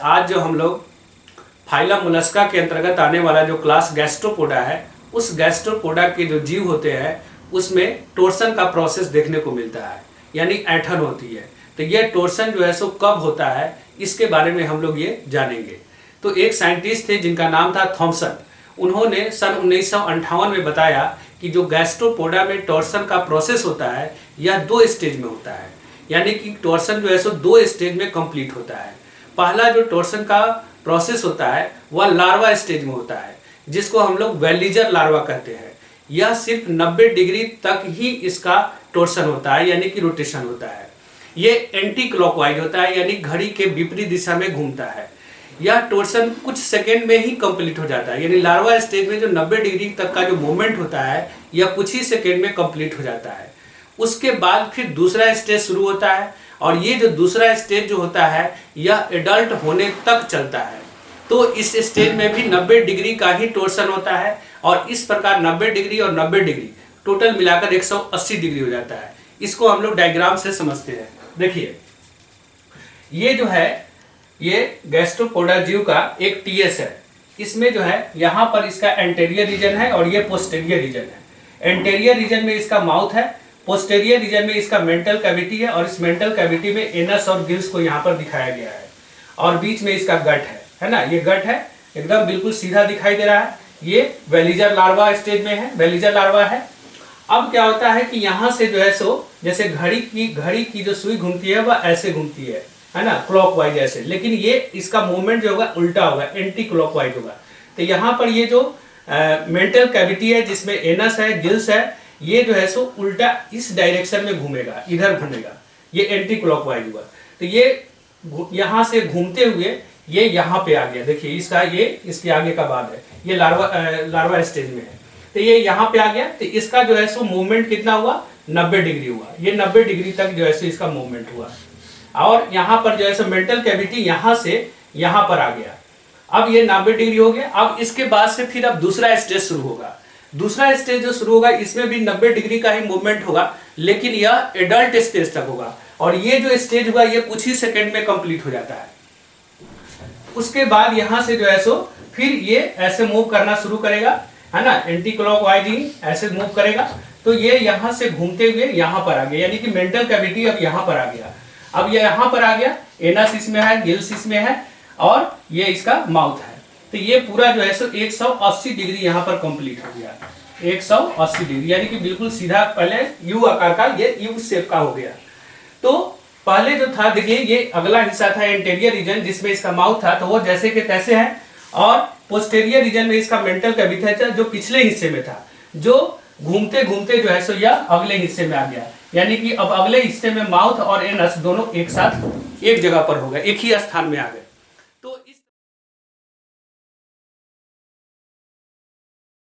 आज जो हम लोग फाइलम मोलस्का के अंतर्गत आने वाला जो क्लास गैस्ट्रोपोडा है, उस गैस्ट्रोपोडा के जो जीव होते हैं उसमें टोर्सन का प्रोसेस देखने को मिलता है, यानी ऐंठन होती है। तो ये टोर्सन जो है सो कब होता है, इसके बारे में हम लोग ये जानेंगे। तो एक साइंटिस्ट थे जिनका नाम था थॉमसन। उन्होंने सन 1958 में बताया कि जो गैस्ट्रोपोडा में टोर्सन का प्रोसेस होता है यह 2 स्टेज में होता है, यानी कि टोर्सन जो है सो 2 स्टेज में कंप्लीट होता है। पहला जो टोर्सन का प्रोसेस होता है वह लार्वा स्टेज में होता है, जिसको हम लोग वेलिजर लार्वा कहते हैं। यह सिर्फ 90 डिग्री तक ही इसका टोर्सन होता है, यानी कि रोटेशन होता है। ये एंटी क्लॉकवाइज होता है, यानी घड़ी के विपरीत दिशा में घूमता है। यह टोर्सन कुछ सेकेंड में ही कंप्लीट हो जाता है, यानी लार्वा स्टेज में जो 90 डिग्री तक का जो मूवमेंट होता है यह कुछ ही सेकेंड में कंप्लीट हो जाता है। उसके बाद फिर दूसरा स्टेज शुरू होता है, और ये जो दूसरा स्टेज जो होता है यह एडल्ट होने तक चलता है। तो इस स्टेज में भी 90 डिग्री का ही टोर्सन होता है, और इस प्रकार 90 डिग्री और 90 डिग्री टोटल मिलाकर 180 डिग्री हो जाता है। इसको हम लोग डायग्राम से समझते हैं। देखिए, ये जो है ये गैस्ट्रोपोडा जीव का एक टीएस है। इसमें जो है यहाँ पर इसका एंटेरियर रीजन है और ये पोस्टेरियर रीजन है। एंटेरियर रीजन में इसका माउथ है, पोस्टेरियर रीजन में इसका मेंटल कैविटी है, और इस मेंटल कैविटी में एनस और गिल्स को यहाँ पर दिखाया गया है, और बीच में इसका गट है ना। ये गट है, एकदम बिल्कुल सीधा दिखाई दे रहा है। ये वेलिजर लार्वा स्टेज में है, वेलिजर लार्वा है। अब क्या होता है कि यहाँ से जो है सो जैसे घड़ी की जो सुई घूमती है वह ऐसे घूमती है ना, क्लॉकवाइज ऐसे, लेकिन ये इसका मूवमेंट जो होगा उल्टा होगा, एंटी क्लॉकवाइज होगा। तो यहाँ पर ये जो मेंटल कैविटी है जिसमें एनस है, गिल्स है, ये जो है सो उल्टा इस डायरेक्शन में घूमेगा, इधर घूमेगा, ये एंटी क्लॉकवाइज हुआ। तो ये यहाँ से घूमते हुए ये यहाँ पे आ गया। देखिए इसका ये इसके आगे का बाद है, ये लार्वा स्टेज में है। तो ये यहाँ पे आ गया। तो इसका जो है सो मूवमेंट कितना हुआ, 90 डिग्री हुआ। ये 90 डिग्री तक जो है सो इसका मूवमेंट हुआ, और यहाँ पर जो है सो मेंटल कैविटी यहाँ से यहाँ पर आ गया। अब ये 90 डिग्री हो गया। अब इसके बाद से फिर अब दूसरा स्टेज शुरू होगा। दूसरा स्टेज जो शुरू होगा इसमें भी 90 डिग्री का ही मूवमेंट होगा, लेकिन यह एडल्ट स्टेज तक होगा, और ये जो स्टेज होगा ये कुछ ही सेकेंड में कंप्लीट हो जाता है। उसके बाद यहाँ से जो है सो फिर ये ऐसे मूव करना शुरू करेगा, है ना, एंटी क्लॉकवाइज ही ऐसे मूव करेगा। तो ये यहाँ से घूमते हुए यहाँ पर आ गया, यानी कि मेंटल कैविटी अब यहाँ पर आ गया। अब ये यहाँ पर आ गया, एनस इसमें है, गिल्स इसमें है, और ये इसका माउथ है। तो ये पूरा जो है सो 180 डिग्री यहाँ पर कंप्लीट हो गया। 180 डिग्री यानी कि बिल्कुल सीधा, पहले यू आकार का ये यू शेप का हो गया। तो पहले जो था, देखिए ये अगला हिस्सा था एंटेरियर रीजन जिसमें इसका माउथ था, तो वो जैसे के तैसे है, और पोस्टेरियर रीजन में इसका मेंटल कैविटी था जो पिछले हिस्से में था, जो घूमते घूमते जो है सो यह अगले हिस्से में आ गया। यानी कि अब अगले हिस्से में माउथ और एनस दोनों एक साथ एक जगह पर हो गए, एक ही स्थान में आ गए।